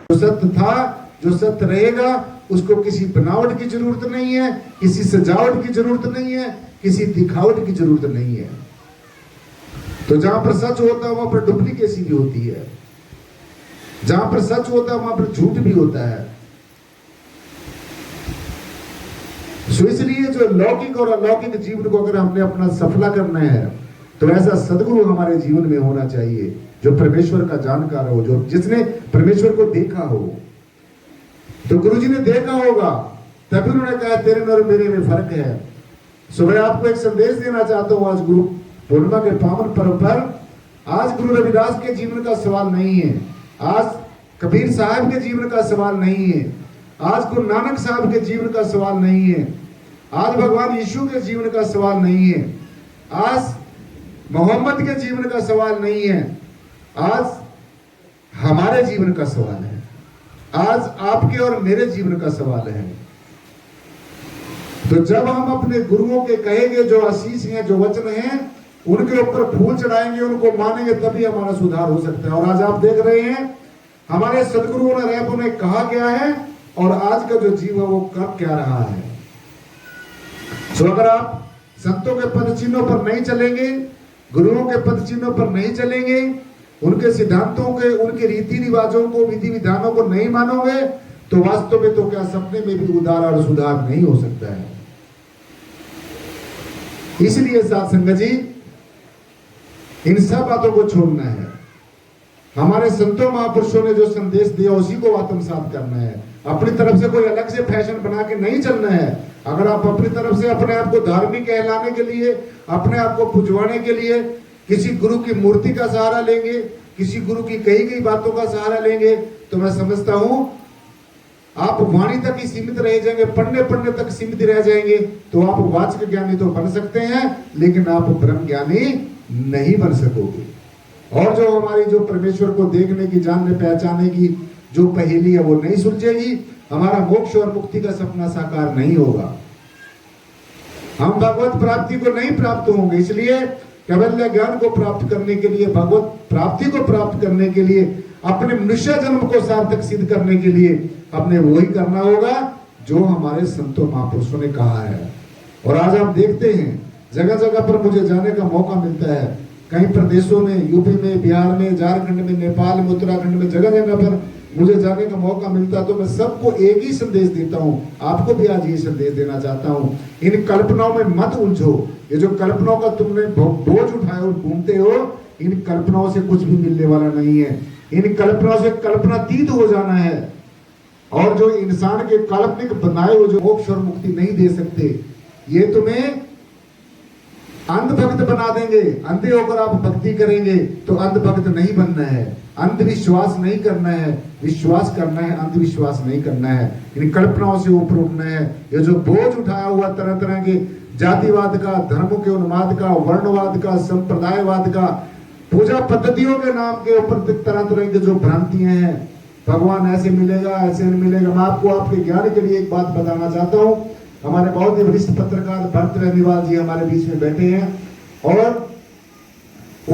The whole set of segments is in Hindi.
जो सत्य था, जो सत्य रहेगा, उसको किसी बनावट की जरूरत नहीं है, किसी सजावट की जरूरत नहीं है, किसी दिखावट की जरूरत नहीं है। तो जहां पर सच होता है वहां पर डुप्लीकेसी भी होती है, जहां पर सच होता है वहां पर झूठ भी होता है। सो इसलिए जो लौकिक और अलौकिक जीवन को अगर हमने अपना सफला करना है तो ऐसा सदगुरु हमारे जीवन में होना चाहिए जो परमेश्वर का जानकार हो, जो जिसने परमेश्वर को देखा हो। तो गुरुजी ने देखा होगा, तभी उन्होंने कहा तेरे और मेरे में फर्क है। सो मैं आपको एक संदेश देना चाहता हूं आज गुरु पूर्णिमा के पावन पर्व पर। आज गुरु रविदास के जीवन का सवाल नहीं है, आज कबीर साहब के जीवन का सवाल नहीं है, आज गुरु नानक साहब के जीवन का सवाल नहीं है, आज भगवान यीशु के जीवन का सवाल नहीं है, आज मोहम्मद के जीवन का सवाल नहीं है, आज हमारे जीवन का सवाल है, आज आपके और मेरे जीवन का सवाल है। तो जब हम अपने गुरुओं के कहे गए जो आशीष हैं, जो वचन हैं, उनके ऊपर फूल चढ़ाएंगे, उनको मानेंगे, तभी हमारा सुधार हो सकता है। और आज आप देख रहे हैं हमारे सदगुरुओं ने रैबों ने कहा क्या है और आज का जो जीव है वो कब क्या रहा है। तो अगर आप संतों के पद चिन्हों पर नहीं चलेंगे, गुरुओं के पद चिन्हों पर नहीं चलेंगे, उनके सिद्धांतों के, उनके रीति रिवाजों को, विधि विधानों को नहीं मानोगे, तो वास्तव में तो क्या सपने में भी उदार और सुधार नहीं हो सकता है। इसलिए साथ संगत जी, इन सब बातों को छोड़ना है। हमारे संतों महापुरुषों ने जो संदेश दिया उसी को आत्मसात करना है। अपनी तरफ से कोई अलग से फैशन बना के नहीं चलना है। अगर आप अपनी तरफ से अपने आप को धार्मिक कहलाने के लिए, अपने आप को पुजवाने के लिए किसी गुरु की मूर्ति का सहारा लेंगे, किसी गुरु की कही गई बातों का सहारा लेंगे, तो मैं समझता हूं आप वाणी तक ही सीमित रह जाएंगे, पढ़ने तक सीमित रह जाएंगे। तो आप वाचक ज्ञानी तो बन सकते हैं, लेकिन आप ब्रह्म ज्ञानी नहीं बन सकोगे। और जो हमारी जो परमेश्वर को देखने की, जानने पहचानने की जो पहेली है वो नहीं सुलझेगी, हमारा मोक्ष और मुक्ति का सपना साकार नहीं होगा, हम भगवत प्राप्ति को नहीं प्राप्त होंगे। इसलिए कैवल्य ज्ञान को प्राप्त करने के लिए, भगवत प्राप्ति को प्राप्त करने के लिए, अपने मनुष्य जन्म को सार्थक सिद्ध करने के लिए अपने वही करना होगा जो हमारे संतों महापुरुषों ने कहा है। और आज आप देखते हैं जगह जगह पर मुझे जाने का मौका मिलता है, कई प्रदेशों में, यूपी में, बिहार में, झारखंड में, नेपाल में, उत्तराखंड में, जगह जगह पर मुझे जाने का मौका मिलता है। तो मैं सबको एक ही संदेश देता हूं, आपको भी आज ये संदेश देना चाहता हूं, इन कल्पनाओं में मत उलझो। ये जो कल्पनाओं का तुमने बोझ उठाए और घूमते हो, इन कल्पनाओं से कुछ भी मिलने वाला नहीं है। इन कल्पनाओं से कल्पनातीत हो जाना है। और जो इंसान के काल्पनिक बनाए हुए जो मोक्ष और मुक्ति नहीं दे सकते, ये तुम्हें अंधभक्त बना देंगे। अंधे होकर आप भक्ति करेंगे तो अंधभक्त नहीं बनना है, अंधविश्वास नहीं करना है, विश्वास करना है, अंधविश्वास नहीं करना है। इन कल्पनाओं से ऊपर उठना है। ये जो बोझ उठाया हुआ तरह तरह के जातिवाद का, धर्मों के उन्माद का, वर्णवाद का, संप्रदायवाद का, पूजा पद्धतियों के नाम के ऊपर तरह तरह की जो भ्रांतियां हैं, भगवान ऐसे मिलेगा, ऐसे नहीं मिलेगा। मैं आपको आपके ज्ञान के लिए एक बात बताना चाहता हूं। हमारे बहुत ही वरिष्ठ पत्रकार भरत बेनीवाल जी हमारे बीच में बैठे हैं और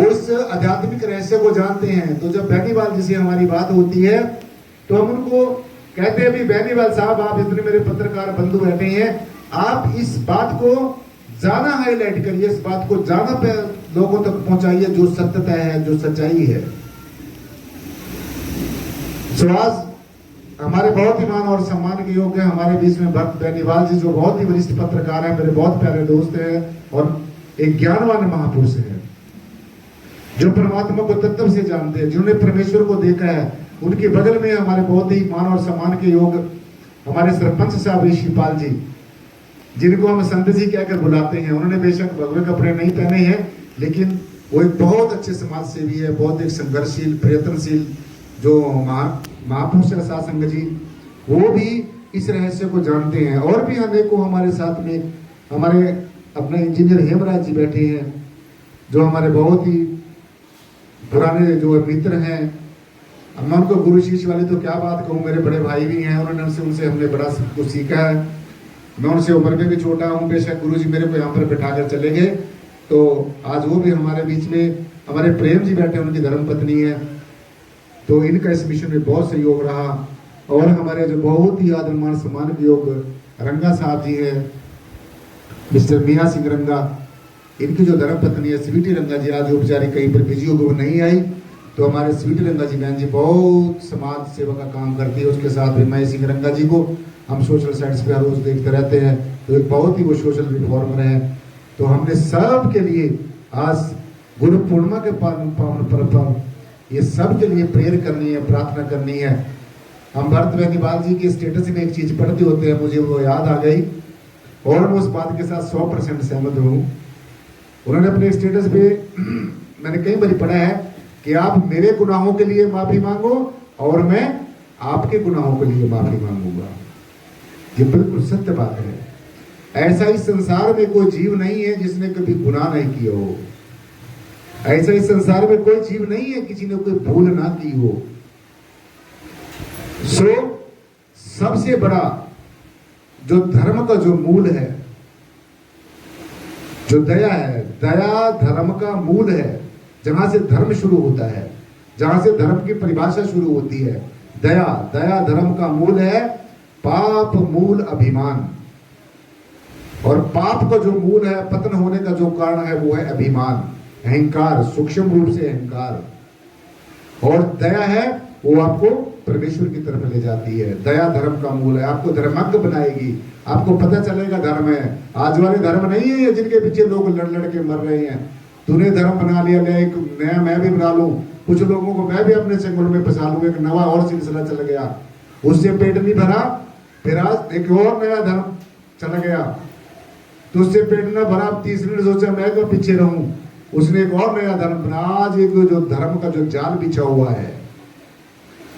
उस आध्यात्मिक रहस्य को जानते हैं। तो जब बेनीवाल जी से हमारी बात होती है तो हम उनको कहते हैं, भी बेनीवाल साहब, आप इतने मेरे पत्रकार बंधु बैठे हैं, आप इस बात को ज्यादा हाईलाइट करिए, इस बात को ज्यादा लोगों तक पहुंचाइए जो सत्यता है, जो सच्चाई है। आज हमारे बहुत ही मान और सम्मान के योग्य हमारे बीच में भरत बेनीवाल जी, जो बहुत ही वरिष्ठ पत्रकार हैं, मेरे बहुत प्यारे दोस्त हैं और एक ज्ञानवान महापुरुष हैं, जो परमात्मा को तत्व से जानते हैं, जिन्होंने परमेश्वर को देखा है। उनके बगल में हमारे बहुत ही मान और सम्मान के योग्य हमारे सरपंच साहब ऋषिपाल जी, जिनको हम संत जी कहकर बुलाते हैं। उन्होंने बेशक भगवे कपड़े नहीं पहने हैं, लेकिन वो एक बहुत अच्छे समाज सेवी है, बहुत एक संघर्षशील, प्रयत्नशील जो महापुरुष है साथ संगत जी, वो भी इस रहस्य को जानते हैं। और भी अनेकों हमारे साथ में हमारे अपने इंजीनियर हेमराज जी बैठे हैं, जो हमारे बहुत ही पुराने जो मित्र हैं। मैं उनको गुरु शिष्य वाली तो क्या बात कहूँ, मेरे बड़े भाई भी हैं, उनसे हमने बड़ा कुछ सीखा है। मैं उनसे उम्र में भी छोटा हूँ, बेशक गुरु जी मेरे को यहाँ पर बैठा कर चले गए, तो आज वो भी हमारे बीच में, हमारे प्रेम जी बैठे, उनकी धर्मपत्नी है। तो इनका इस मिशन में बहुत सहयोग रहा। और हमारे जो बहुत ही आदर मान सम्मान के योग रंगा साहब जी है, मिस्टर मियाँ सिंह रंगा, इनकी जो धर्मपत्नी है स्वीटी रंगा जी, आज उपचारी कहीं पर बिजी होकर वो नहीं आई, तो हमारे स्वीटी रंगा जी बहन जी बहुत समाज सेवा का काम करती है। उसके साथ भी मियाँ सिंह रंगा जी को हम सोशल साइट्स पे हर रोज देखते रहते हैं, तो एक बहुत ही वो सोशल रिफॉर्मर है। तो हमने सब के लिए आज गुरु पूर्णिमा के पावन पर्व पर ये सब के लिए प्रेयर करनी है, प्रार्थना करनी है। हम भरत बेनीवाल जी के स्टेटस में एक चीज पढ़ते होते हैं, मुझे वो याद आ गई और मैं उस बात के साथ 100% सहमत हूँ। उन्होंने अपने स्टेटस पे मैंने कई बार पढ़ा है कि आप मेरे गुनाहों के लिए माफी मांगो और मैं आपके गुनाहों के लिए माफी मांगूंगा। ये बिल्कुल सत्य बात है। ऐसा इस संसार में कोई जीव नहीं है जिसने कभी गुनाह नहीं किया हो। ऐसा इस संसार में कोई जीव नहीं है किसी ने कोई भूल ना की हो। सो सबसे बड़ा जो धर्म का जो मूल है, जो दया है, दया धर्म का मूल है। जहां से धर्म शुरू होता है, जहां से धर्म की परिभाषा शुरू होती है, दया, दया धर्म का मूल है। पाप मूल अभिमान, और पाप का जो मूल है, पतन होने का जो कारण है वो है अभिमान, अहंकार, सूक्ष्म रूप से अहंकार। और दया है वो आपको परमेश्वर की तरफ ले जाती है। दया धर्म का मूल है, आपको धर्मांग बनाएगी, आपको पता चलेगा धर्म है। आज वाले धर्म नहीं है ये जिनके पीछे लोग लड़ लड़ के मर रहे हैं। तूने धर्म बना लिया, ले एक नया मैं भी बना लूं, कुछ लोगों को मैं भी अपने चंगुल में फंसा लूं, एक नवा और सिलसिला चल गया, उससे पेट नहीं भरा, फिर आज एक और नया धर्म चला गया, तो उससे पेट न भरा, तीसरे ने सोचा मैं तो पीछे रहूं, उसने एक और नया धर्म बना। आज एक जो धर्म का जो जाल बिछा हुआ है,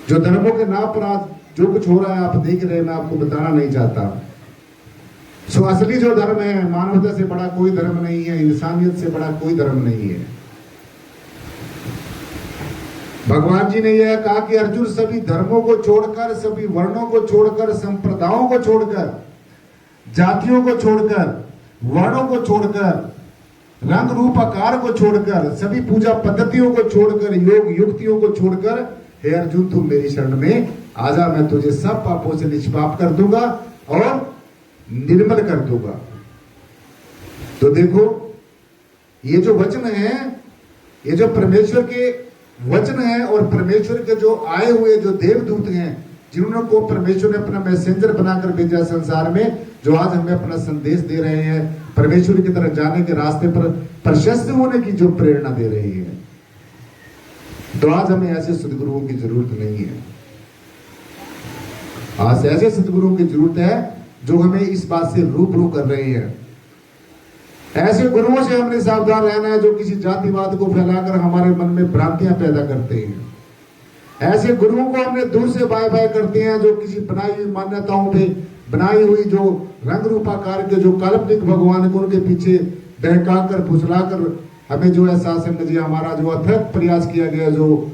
जो धर्मों के नाम पर आज जो कुछ हो रहा है आप देख रहे हैं, मैं आपको बताना नहीं चाहता। सो असली जो धर्म है, मानवता से बड़ा कोई धर्म नहीं है, इंसानियत से बड़ा कोई धर्म नहीं है। भगवान जी ने यह कहा कि अर्जुन सभी धर्मों को छोड़कर, सभी वर्णों को छोड़कर, संप्रदायों को छोड़कर, जातियों को छोड़कर, वर्णों को छोड़कर, रंग रूप आकार को छोड़कर, सभी पूजा पद्धतियों को छोड़कर, योग युक्तियों को छोड़कर, हे अर्जुन तुम मेरी शरण में आजा, मैं तुझे सब पापों से निष्पाप कर दूंगा और निर्मल कर दूंगा। तो देखो ये जो वचन है, ये जो परमेश्वर के वचन है, और परमेश्वर के जो आए हुए जो देवदूत हैं, जिन्होंने को परमेश्वर ने अपना मैसेंजर बनाकर भेजा संसार में, जो आज हमें अपना संदेश दे रहे हैं, परमेश्वर की तरफ जाने के रास्ते पर प्रशस्त होने की जो प्रेरणा दे रही है। तो आज हमें ऐसे सदगुरुओं की जरूरत नहीं है। आज ऐसे सदगुरुओं की जरूरत है जो हमें इस बात से रूबरू कर रहे हैं। ऐसे गुरुओं से हमने सावधान रहना है जो किसी जातिवाद को फैलाकर हमारे मन में भ्रांतियां पैदा करते हैं। ऐसे गुरुओं को हमने दूर से बाय बाय करते हैं जो किसी बनाई हुई मान्यताओं पे बनाई हुई जो रंग रूपाकार के जो काल्पनिक भगवान को उनके पीछे बहका कर फुसला कर हमें जो एहसास है हमारा जो अथक प्रयास किया गया, जो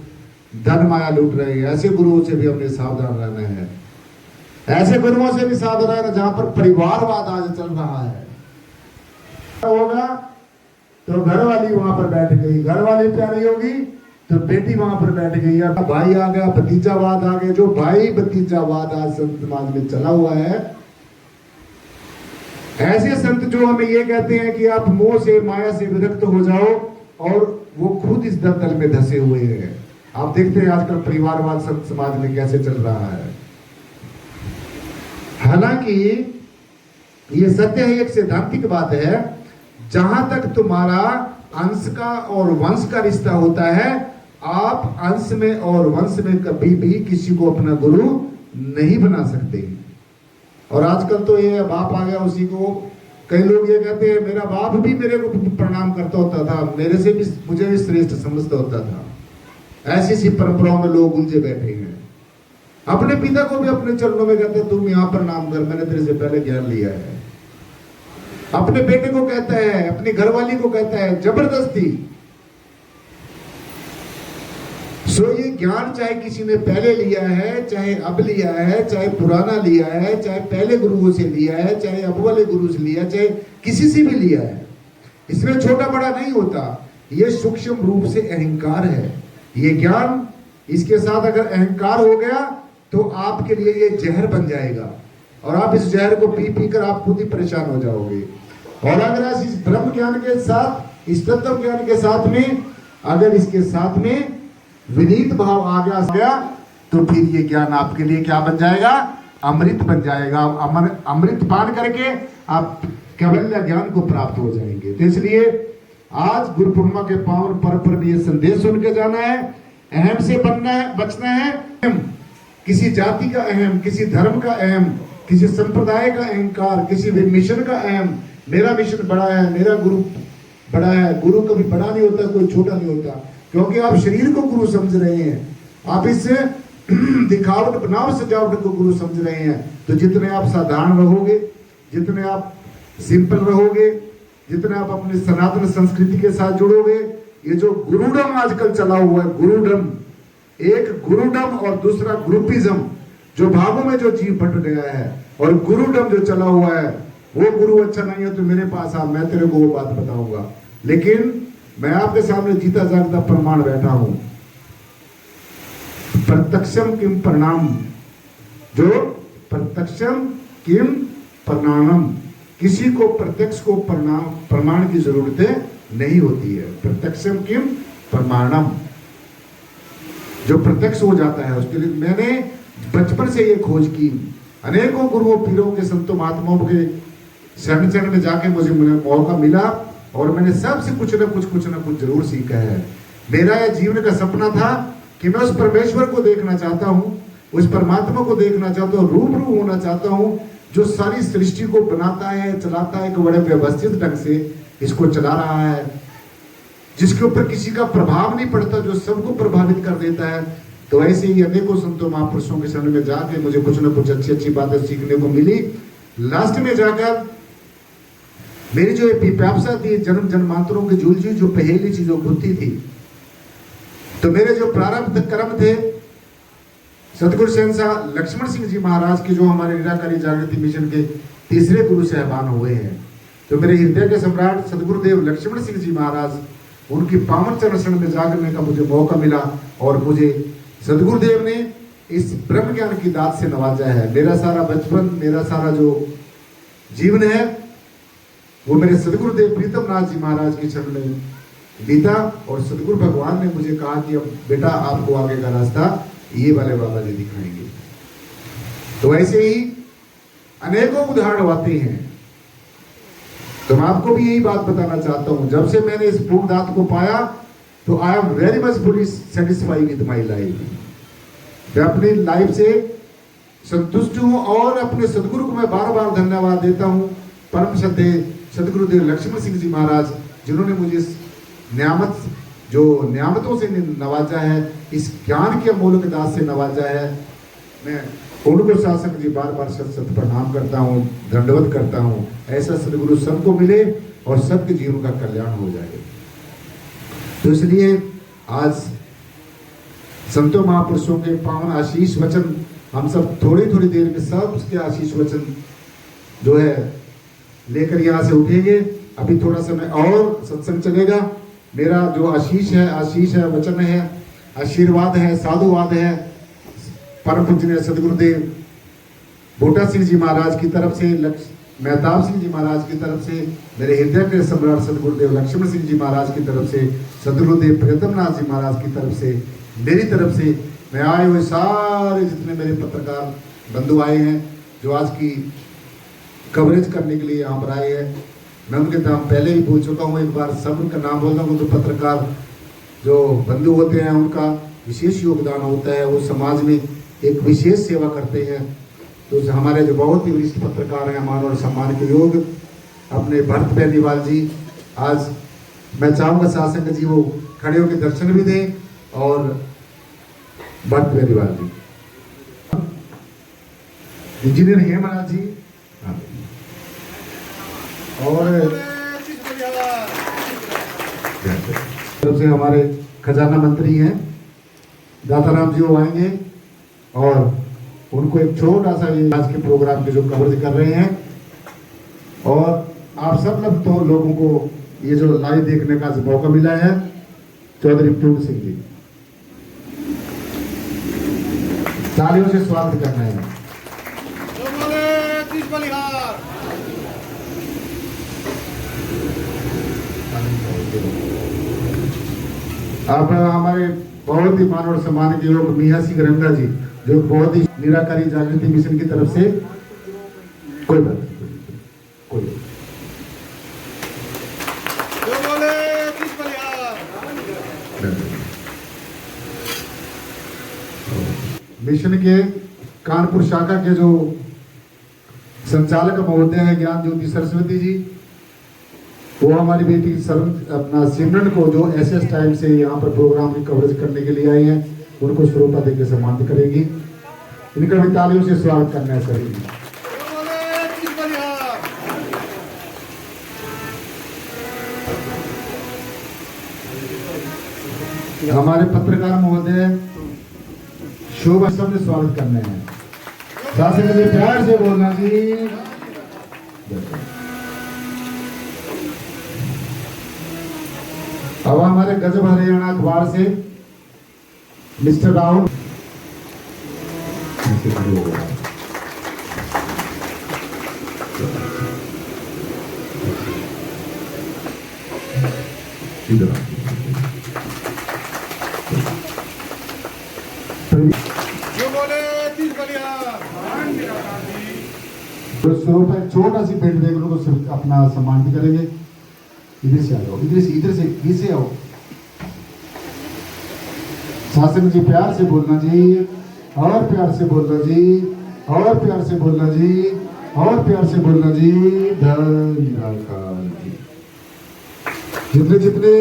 धन माया लूट रहे हैं। ऐसे गुरुओं से भी हमने सावधान रहना है। ऐसे गुरुओं से भी सावधान रहना जहां पर परिवारवाद आज चल रहा है। होगा तो घर वाली वहां पर बैठ गई, घर वाली प्यारी होगी तो बेटी वहां पर बैठ गई, या भाई आ गया, भतीजावाद आ गया। जो भाई भतीजावाद आज संत समाज में चला हुआ है, ऐसे संत जो हमें ये कहते हैं कि आप मोह से माया से विरक्त हो जाओ, और वो खुद इस दलदल में धंसे हुए हैं। आप देखते हैं आजकल परिवारवाद संत समाज में कैसे चल रहा है। हालांकि ये सत्य है, एक सैद्धांतिक बात है, जहां तक तुम्हारा अंश का और वंश का रिश्ता होता है, आप अंश में और वंश में कभी भी किसी को अपना गुरु नहीं बना सकते। और आजकल तो ये बाप आ गया उसी को, कई लोग ये कहते हैं मेरा बाप भी मेरे को प्रणाम करता होता था, मेरे से भी मुझे भी श्रेष्ठ समझता होता था। ऐसी सी परंपराओं में लोग उलझे बैठे हैं। अपने पिता को भी अपने चरणों में कहते तुम यहां प्रणाम कर, मैंने तेरे से पहले ज्ञान लिया है। अपने बेटे को कहता है, अपनी घरवाली को कहता है, जबरदस्ती। सो ये ज्ञान चाहे किसी ने पहले लिया है, चाहे अब लिया है, चाहे पुराना लिया है, चाहे पहले गुरुओं से लिया है, चाहे अब वाले गुरु से लिया, चाहे किसी से भी लिया है, इसमें छोटा बड़ा नहीं होता। ये सूक्ष्म रूप से अहंकार है। ये ज्ञान इसके साथ अगर अहंकार हो गया तो आपके लिए ये जहर बन जाएगा और आप इस जहर को पी पी कर आप खुद ही परेशान हो जाओगे। और अगर आप इस ब्रह्म ज्ञान के साथ, इस तत्व ज्ञान के साथ में, अगर इसके साथ में विनीत भाव आ गया तो फिर ये ज्ञान आपके लिए क्या बन जाएगा? अमृत बन जाएगा। अमृत पान करके आप कैवल्य ज्ञान को प्राप्त हो जाएंगे। तो इसलिए आज गुरु पूर्णिमा के पावन पर्व पर ये संदेश सुन के जाना है, अहम से बनना है, बचना है। किसी जाति का अहम, किसी धर्म का अहम, किसी संप्रदाय का अहंकार, किसी भी मिशन का अहम, मेरा मिशन बड़ा है, मेरा गुरु बड़ा है। गुरु कभी बड़ा नहीं होता, कोई छोटा नहीं होता, क्योंकि आप शरीर को गुरु समझ रहे हैं, आप इससे दिखावट बनावट सजावट को गुरु समझ रहे हैं। तो जितने आप साधारण रहोगे, जितने आप सिंपल रहोगे, जितने आप अपनी सनातन संस्कृति के साथ जुड़ोगे, ये जो गुरुडम आजकल चला हुआ है, गुरुडम, एक गुरुडम और दूसरा ग्रुपिज्म, जो भागों में जो जीव बट गया है, और गुरुडम जो चला हुआ है, वो गुरु अच्छा नहीं है तो मेरे पास आ, मैं तेरे को वो बात बताऊंगा। लेकिन मैं आपके सामने जीता जागता प्रमाण बैठा हूं, प्रत्यक्षम किम प्रणाम, जो प्रत्यक्षम किम प्रणाम, किसी को प्रत्यक्ष को प्रमाण की जरूरत नहीं होती है। प्रत्यक्षम किम प्रमाणम, जो प्रत्यक्ष हो जाता है उसके लिए मैंने बचपन से ये खोज की, अनेकों गुरुओं, पीरों के, संतों, महात्माओं के शरण में जाके मुझे मौका मिला और मैंने सबसे कुछ न कुछ जरूर सीखा है। मेरा यह जीवन का सपना था कि मैं उस परमेश्वर को देखना चाहता हूँ, उस परमात्मा को देखना चाहता हूँ, रूबरू होना चाहता हूँ, जो सारी सृष्टि को बनाता है, चलाता है, एक बड़े व्यवस्थित ढंग से इसको चला रहा है, जिसके ऊपर किसी का प्रभाव नहीं पड़ता, जो सबको प्रभावित कर देता है। तो ऐसे ही अनेकों संतों महापुरुषों के शरण में जाके मुझे कुछ न कुछ अच्छी अच्छी बातें सीखने को मिली। लास्ट में जाकर मेरी जो पिपासा थी, जन्म जन्मांतरों की झूलझी जो पहेली थी, जो बुद्धि थी, तो मेरे जो प्रारब्ध कर्म थे, सतगुरु शहंशाह लक्ष्मण सिंह जी महाराज के, जो हमारे निराकारी जागृति मिशन के तीसरे गुरु साहबान हुए हैं, तो मेरे हृदय के सम्राट सतगुरुदेव लक्ष्मण सिंह जी महाराज, उनकी पावन चरण में जागने का मुझे मौका मिला और मुझे सतगुरुदेव ने इस ब्रह्म ज्ञान की दात से नवाजा है। मेरा सारा बचपन, मेरा सारा जो जीवन है, वो मेरे सतगुरुदेव प्रीतम नाथ जी महाराज के चरण में बीता और सतगुरु भगवान ने मुझे कहा कि अब बेटा आपको आगे का रास्ता ये वाले बाबा जी दिखाएंगे। तो ऐसे ही अनेकों उदाहरण आते हैं। तो मैं आपको भी यही बात बताना चाहता हूं, जब से मैंने इस पूर्ण दात को पाया तो I am very much fully satisfied with my life. मैं अपनी लाइफ से संतुष्ट हूं और अपने सदगुरु को मैं बार बार धन्यवाद देता हूं। परम श्रद्धेय सदगुरुदेव लक्ष्मण सिंह जी महाराज, जिन्होंने मुझे इस नियामतों से नवाजा है, इस ज्ञान के अमूल्य दास से नवाजा है, मैं उनको शासक जी बार बार सत सत प्रणाम करता हूँ, दंडवत करता हूँ। ऐसा सदगुरु सबको मिले और सबके जीवन का कल्याण हो जाए। तो इसलिए आज संतों महापुरुषों के पावन आशीष वचन हम सब थोड़ी थोड़ी देर में सब उसके आशीष वचन जो है लेकर यहाँ से उठेंगे। अभी थोड़ा समय और सत्संग चलेगा। मेरा जो आशीष है, वचन है, आशीर्वाद है, साधुवाद है, परम पूजनीय सदगुरुदेव बूटा सिंह जी महाराज की तरफ से, मेहताब सिंह जी महाराज की तरफ से, मेरे हृदय के सम्राट सदगुरुदेव लक्ष्मण सिंह जी महाराज की तरफ से, सदगुरुदेव प्रीतम नाथ जी महाराज की तरफ से, मेरी तरफ से, मैं आए हुए सारे जितने मेरे पत्रकार बंधु आए हैं जो आज की कवरेज करने के लिए यहाँ पर आए हैं, मैं उनके नाम पहले ही बोल चुका हूँ, एक बार सब उनका नाम बोलता हूँ। तो पत्रकार जो बंधु होते हैं उनका विशेष योगदान होता है, वो समाज में एक विशेष सेवा करते हैं। तो हमारे जो बहुत ही वरिष्ठ पत्रकार हैं, मान और सम्मान के योग अपने भरत बेनीवाल जी, आज मैं चाहूँगा शासक जी वो खड़े होकर दर्शन भी दें, और भरत बेनीवाल जी, इंजीनियर हेमराज जी, और तरफ से हमारे खजाना मंत्री हैं दाताराम जी, वो आएंगे और उनको एक छोटा सा ये आज के प्रोग्राम के जो कवरेज कर रहे हैं। और आप सब लोगों को ये जो लाइव देखने का मौका मिला है, चौधरी पूर्ण सिंह जी, तालियों से स्वागत करना है। आप हमारे बहुत ही मान और सम्मान के योग मियां सिंह रंगा जी, जो बहुत ही निराकारी जागृति मिशन की तरफ से कोई बात नहीं, कोई मिशन के कानपुर शाखा के जो संचालक महोदय है ज्ञान ज्योति सरस्वती जी, वो हमारी बेटी अपना सिमरन को जो एसएस टाइम से यहाँ पर प्रोग्राम की कवरेज करने के लिए आई हैं, उनको श्रोता देकर सम्मानित करेगी। इनका भी तालियों से स्वागत करना है सभी। हमारे पत्रकार महोदय शोभा सब ने स्वागत करना है। साथ ही मुझे प्यार से बोलना जी। अब हमारे गजब हरियाणा अखबार से मिस्टर राहुल शुरू पर छोटा सी पेंट देख लो तो सिर्फ अपना सम्मान भी करेंगे। इधर से आ जाओ, इधर से आओ। शासन जी प्यार से बोलना जी, और प्यार से बोलना जी, और प्यार से बोलना जी, और प्यार से बोलना जी। धन्यवाद। जितने